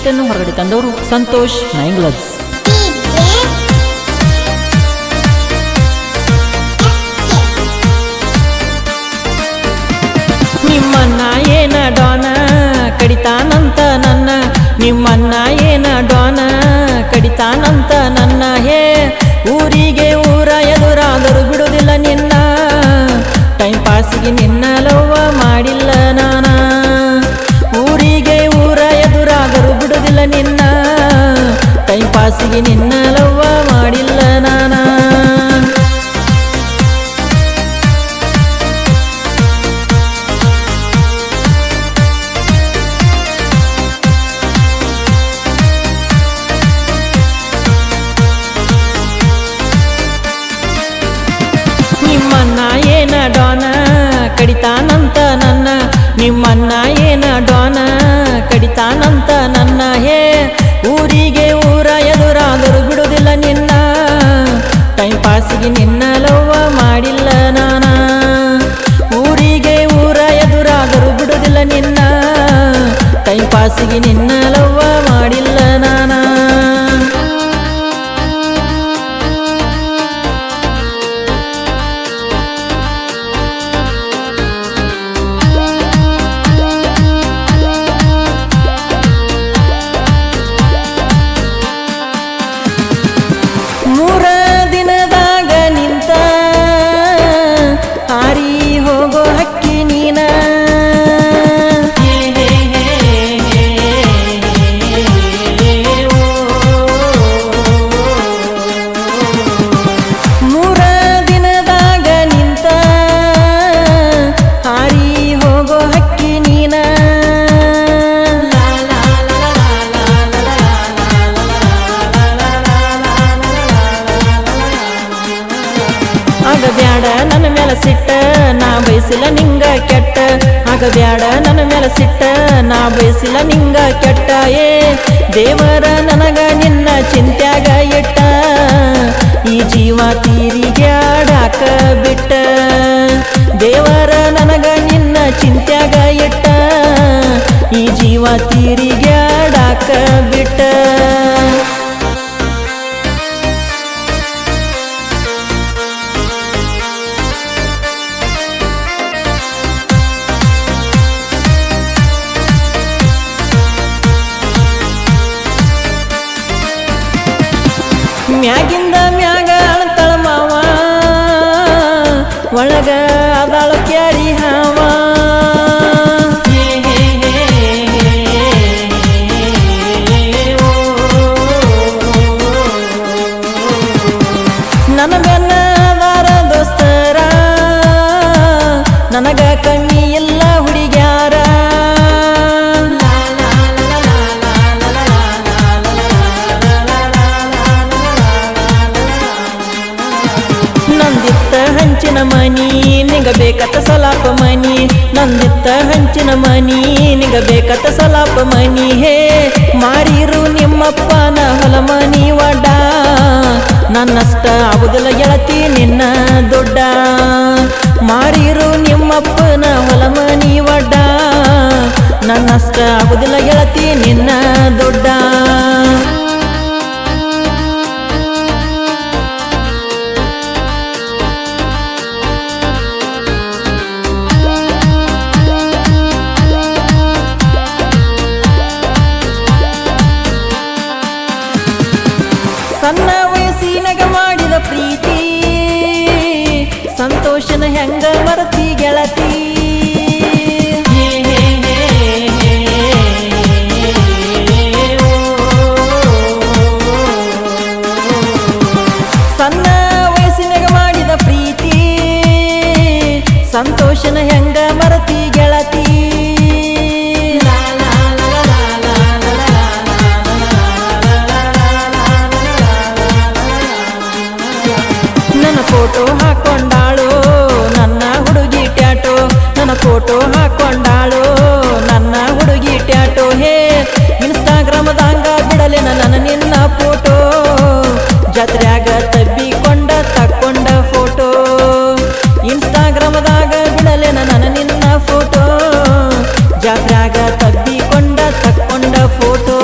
ಗೀತೆಯನ್ನು ಹೊರಗಡೆ ತಂದವರು ಸಂತೋಷ್ ನೈಂಗ್ಲಬ್ಸ್. ನಿಮ್ಮನ್ನ ಏನ ಡಾನ ಕಡಿತಾನಂತ ನನ್ನ, ನಿಮ್ಮನ್ನ ಏನ ಡಾನ ಕಡಿತಾನಂತ ನನ್ನ, ಹೇ ಊರಿಗೆ ಊರ ಎದುರಾದರೂ ಬಿಡುವುದಿಲ್ಲ ನಿನ್ನ, ಟೈಮ್ ಪಾಸಿಗೆ ನಿನ್ನ ಲವ್ವ ಮಾಡಿಲ್ಲ ನಾನ, ಊರಿಗೆ ಊರ ಎದುರಾದರೂ ಬಿಡುವುದಿಲ್ಲ ನಿನ್ನ, ಟೈಮ್ ಪಾಸಿಗೆ ನಿನ್ನ ಲವ್ವ ಮಾಡಿಲ್ಲ ನಾನ. ನಿಮ್ಮನ್ನ ಏನ ಡಾನ ಕಡಿತಾನಂತ ನನ್ನ, ನಿಮ್ಮನ್ನ ಏನ ಡಾನ ಕಡಿತಾನಂತ ನನ್ನ, ಹೇ ಊರಿಗೆ ಊರ ಎದುರಾದರೂ ಬಿಡುವುದಿಲ್ಲ ನಿನ್ನ, ಟೈಮ್ ಪಾಸಿಗೆ ನಿನ್ನ ಲವ್ವ ಮಾಡಿಲ್ಲ ನಾನ, ಊರಿಗೆ ಊರ ಎದುರಾದರೂ ಬಿಡುವುದಿಲ್ಲ ನಿನ್ನ, ಟೈಮ್ ಪಾಸಿಗೆ ನಿನ್ನ ಲವ್ವ ಮಾಡಿಲ್ಲ ನಾನ. ಮೂರ ದಿನದಾಗ ನಿಂತ ಹಾರಿ ಹೋಗೋ ಹಕ್ಕಿ ನೀನ, ಮೂರ ದಿನದಾಗ ನಿಂತ ಹಾರಿ ಹೋಗೋ ಹಕ್ಕಿ ನೀನ, ಆಗಬ್ಯಾಡ ನನ್ನ ಮೇಲೆ ಸಿಟ್ಟ ನಾ ಬಯಸಿಲ್ಲ ನಿಂಗ ಕೆಟ್ಟ, ಆಗಬ್ಯಾಡ ನನ್ನ ಮೇಲೆ ಸಿಟ್ಟ ನಾ ಬಯಸಿಲ್ಲ ನಿಂಗ ಕೆಟ್ಟ, ಏ ದೇವರ ನನಗ ನಿನ್ನ ಚಿಂತ್ಯಾಗ ಇಟ್ಟ, ಈ ಜೀವ ತೀರಿಗ್ಯಾಡಾಕ ಬಿಟ್ಟ, ದೇವರ ನನಗ ನಿನ್ನ ಚಿಂತ್ಯಾಗ ಇಟ್ಟ, ಈ ಜೀವ ತೀರಿಗ್ಯಾಡಾಕ ಬಿಟ್ಟ. ಮ್ಯಾಗಿಂದ ಮ್ಯಾಗ ಅಳ್ತಳ ಮಾವ, ಒಳಗ ಅದಾಳ ಕ್ಯಾರಿ ಹಾವ, ನನ್ನ ಬೆನ್ನ ಅದಾರ ದೋಸ್ತರ, ನನಗ ಕಮ್ಮಿ ಇಲ್ಲ ಹುಡುಗ್ಯಾರ, ನಂದಿತ್ತ ಹಂಚಿನ ಮನಿ ನಿಗಬೇಕತ್ತ ಸಲಾಪ ಮನಿ, ನಂದಿತ್ತ ಹಂಚಿನ ಮನಿ ನಿಗಬೇಕತ್ತ ಸಲಾಪ ಮನಿ, ಹೇ ಮಾರಿರು ನಿಮ್ಮಪ್ಪನ ಹೊಲ ಮನಿ ಒಡ್ಡ, ನನ್ನಷ್ಟ ಆಗುದಿಲ್ಲ ಗೆಳತಿ ನಿನ್ನ ದೊಡ್ಡ, ಮಾರಿರು ನಿಮ್ಮಪ್ಪನ ಹೊಲ ಮನಿ ಒಡ್ಡ, ನನ್ನಷ್ಟ ಆಗುದಿಲ್ಲ ಗೆಳತಿ ನಿನ್ನ ದೊಡ್ಡ. ಸಣ್ಣ ವಯಸ್ಸಿನಾಗ ಮಾಡಿದ ಪ್ರೀತಿ ಸಂತೋಷನ ಹೆಂಗ ಮರತಿ ಗೆಳತಿ, ಸಣ್ಣ ವಯಸ್ಸಿನಾಗ ಮಾಡಿದ ಪ್ರೀತಿ ಸಂತೋಷನ ಹೆಂಗ ಮರತಿ ಗೆಳತಿ, ನನ್ನ ಫೋಟೋ ಹಾಕೊಂಡಾಳು ನನ್ನ ಹುಡುಗಿ ಟ್ಯಾಟೋ, ನನ್ನ ಫೋಟೋ ಹಾಕೊಂಡಾಳು ನನ್ನ ಹುಡುಗಿ ಟ್ಯಾಟೋ, ಹೇ ಇನ್ಸ್ಟಾಗ್ರಾಮದಾಗ ಬಿಡಲೆ ನನ್ನ ನಿನ್ನ ಫೋಟೋ, ಜಾತ್ರ್ಯಾಗ ತಬ್ಬಿಕೊಂಡ ತಕ್ಕೊಂಡ ಫೋಟೋ, ಇನ್ಸ್ಟಾಗ್ರಾಮದಾಗ ಬಿಡಲೆ ನನ್ನ ನಿನ್ನ ಫೋಟೋ, ಜಾತ್ರ್ಯಾಗ ತಬ್ಬಿಕೊಂಡ ತಕ್ಕೊಂಡ ಫೋಟೋ.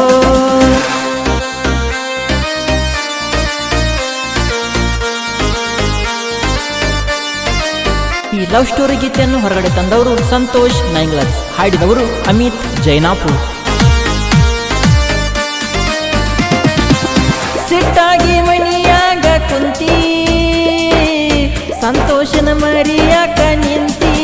ಈ ಲವ್ ಸ್ಟೋರಿ ಗೀತೆಯನ್ನು ಹೊರಗಡೆ ತಂದವರು ಸಂತೋಷ್ ನೈಂಗ್ಲಸ್, ಹಾಡಿದವರು ಅಮಿತ್ ಜೈನಾಪುರ್. ಸಿಟ್ಟಾಗಿ ಮಣಿಯಾಗ ಕುಂತಿ ಸಂತೋಷನ ಮರಿಯಾಕ ನಿಂತಿ,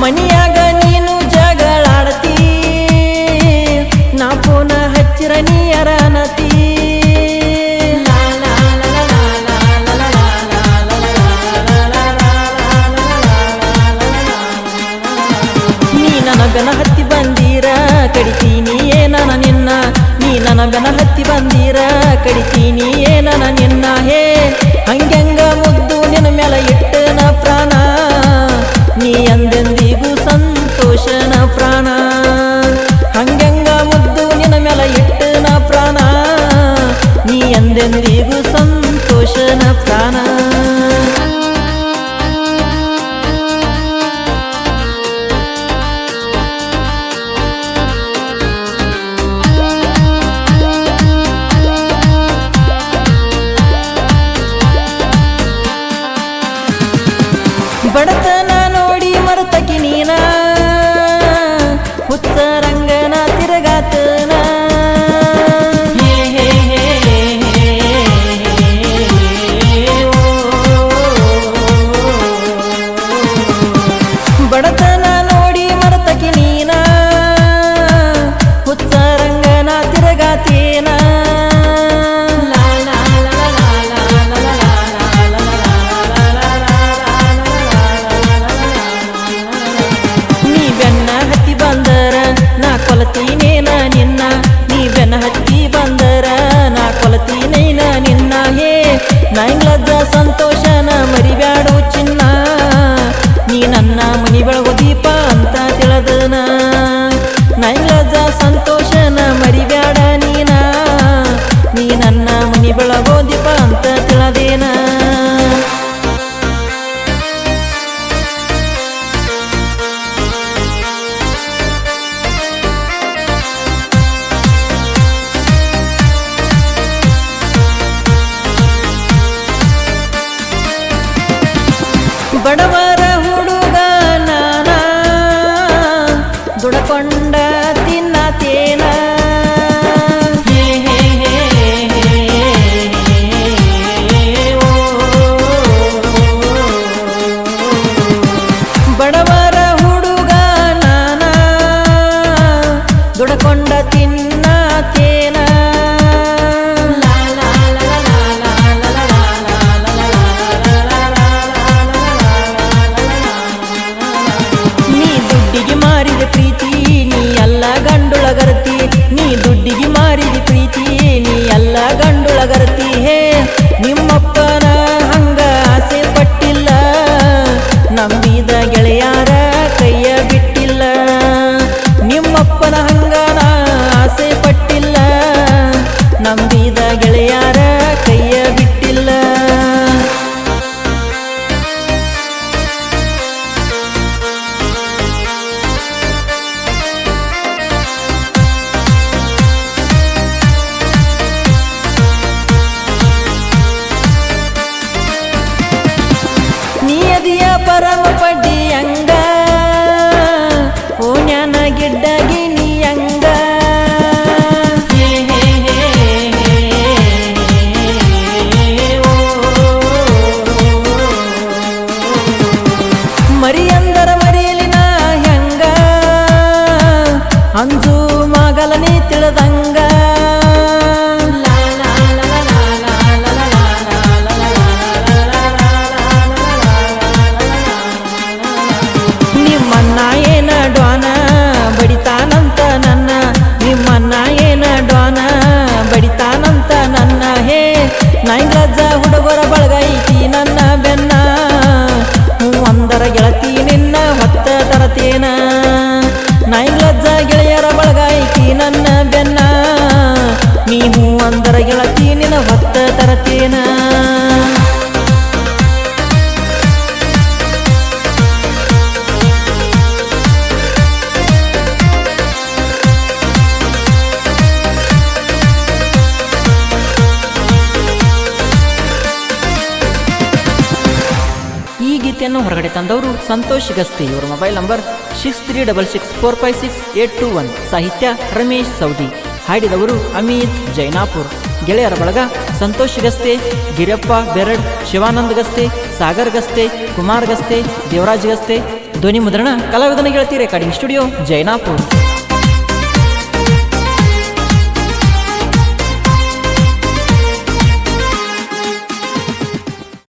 ಮನಿಯಾಗ ನೀನು ಜಗಳಾಡತಿ, ನಾ ಫೋನ ಹಚ್ಚಿರ ನೀಯರನತಿ, ನೀ ನನ್ನ ಬೆನ ಹತ್ತಿ ಬಂದೀರ ಕಡಿತೀನಿ ಏನನ ನಿನ್ನ, ನೀ ನನ್ನ ಬೆನ ಹತ್ತಿ ಬಂದೀರ ಕಡಿತೀನಿ ಏನನ ನಿನ್ನ. ಹೇ ಹಂಗೆಂಗ ಮುದ್ದು ನಿನ್ನ ಮ್ಯಾಲ ಇಟ್ಟನ ಪ್ರಾಣ, ನೀ ಎಂದೆಂದಿಗೂ ಸಂತೋಷನ ಪ್ರಾಣ. ಹಂಗೆಂಗ ಮುದ್ದು ನಿನ್ನ ಮ್ಯಾಲ ಇಟ್ಟನ ಪ್ರಾಣ, ನೀ ಎಂದೆಂದಿಗೂ ಸಂತೋಷನ ಪ್ರಾಣ. ಬಡತನ ನೋಡಿ ಮರತಕಿ ನೀನ, ಹುಚ್ಚ ರಂಗನ ತಿರುಗಾತನ, ಬಡತನ ನೋಡಿ ಮರತಕಿ ನೀನ, ಹುಚ್ಚ ರಂಗನ ತಿರುಗಾತೇನ. ಕೊಲತೀನೇನ ನಿನ್ನ, ನೀ ಬೆನ್ನ ಹತ್ತಿ ಬಂದರ ನಾ ಕೊಲತೀನೇನ ನಿನ್ನ. ಹೇ ನೈಂಗ್ಲಜ್ಜ ಸಂತೋಷನ ಮರಿಬ್ಯಾಡು ಚಿನ್ನ, ನೀ ನನ್ನ ಮನಿ ಬೆಳಗು ದೀಪ ಅಂತ ತಿಳಿದನ. ನೈಂಗ್ಲಜ್ಜ ಸಂತೋಷನ ಮರಿಬ್ಯಾಡ ನೀನ, ನೀ ನನ್ನ ಮನಿ ಬೆಳಗು ದೀಪ ಅಂತ ತಿಳಿದೇನ. ಬಡವರ ಹುಡುಗ ನಾನ, ದುಡಕೊಂಡ ತಿನ್ನತೇನ, ಬಡವರ ಹುಡುಗ ನಾನ, ದುಡಕೊಂಡ ತಿನ್ನತೇನ. ಮಾರಿದ ಪ್ರೀತಿ ನೀ ಎಲ್ಲ ಗಂಡುಳಗರ್ತಿ, ನೀ ದುಡ್ಡಿಗೆ ಮಾರಿದ ಪ್ರೀತಿ ನೀ ಎಲ್ಲ ಗಂಡುಳಗರ್ತಿ. ಹೇ ನಿಮ್ಮಪ್ಪನ ಹಂಗ ಆಸೆ ಪಟ್ಟಿಲ್ಲ, ನಂಬಿದ ಗೆಳೆಯಾರ ಕೈಯ ಬಿಟ್ಟಿಲ್ಲ. ನಿಮ್ಮಪ್ಪನ ಹಂಗ ನಾ ಆಸೆ ಪಟ್ಟಿಲ್ಲ, ನಂಬಿದ ಗೆಳೆಯಾರ ಕೈಯ ಬಿಟ್ಟಿಲ್ಲ. ನಿಯದಿಯ ಪರಮ ಪಡ್ಡಿಯಂಗ, ಓನ್ಯಾನ ಗಿಡ್ಡಗಿ ನೀಯಂಗ, ಮರಿಯಂದರ ಮರಿಯಲಿನ ಹೆಂಗ, ಅಂಜು ಮಗಲನಿ ತಿಳಿದಂಗ. ನಿಮ್ಮನ್ನ ಏನ ಡ್ವಾನ ಬಡಿತಾನಂತ ನನ್ನ, ನಿಮ್ಮನ್ನ ಏನ ಡ್ವಾನ ಬಡಿತಾನಂತ ನನ್ನ. ಹೇ ನೈಂಗ್ಲಜ್ಜ ಹುಡುಗರ ಬಳಗ ಐತಿ ನನ್ನ ಬೆನ್ನ, ಹ್ಞೂ ಅಂದರ ಗೆಳತಿ ನಿನ್ನ ಹೊತ್ತ ತರತೇನ. ನೈಂಗ್ಲಜ್ಜ ಗೆಳೆಯರ ಬಳಗ ಐತಿ ನನ್ನ ಬೆನ್ನ, ನೀ ಹ್ಞೂ ಅಂದರ ಗೆಳತಿ ನಿನ್ನ ಹೊತ್ತ ತರತೇನ. ಗೀತೆಯನ್ನು ಹೊರಗಡೆ ತಂದವರು ಸಂತೋಷ್ ಗಸ್ತಿ. ಇವರ ಮೊಬೈಲ್ ನಂಬರ್ 6366456821. ಸಾಹಿತ್ಯ ರಮೇಶ್ ಸೌದಿ. ಹಾಡಿದವರು ಅಮಿತ್ ಜೈನಾಪುರ್. ಗೆಳೆಯರ ಬಳಗ ಸಂತೋಷ್ ಗಸ್ತೆ, ಗಿರಪ್ಪ ಬೆರಡ್, ಶಿವಾನಂದ್ ಗಸ್ತೆ, ಸಾಗರ್ ಗಸ್ತೆ, ಕುಮಾರ್ ಗಸ್ತೆ, ದೇವರಾಜ್ ಗಸ್ತೆ. ಧ್ವನಿ ಮುದ್ರಣ ಕಲಾವಿದನ ಗೆಳತಿ ರೆಕಾರ್ಡಿಂಗ್ ಸ್ಟುಡಿಯೋ ಜೈನಾಪುರ್.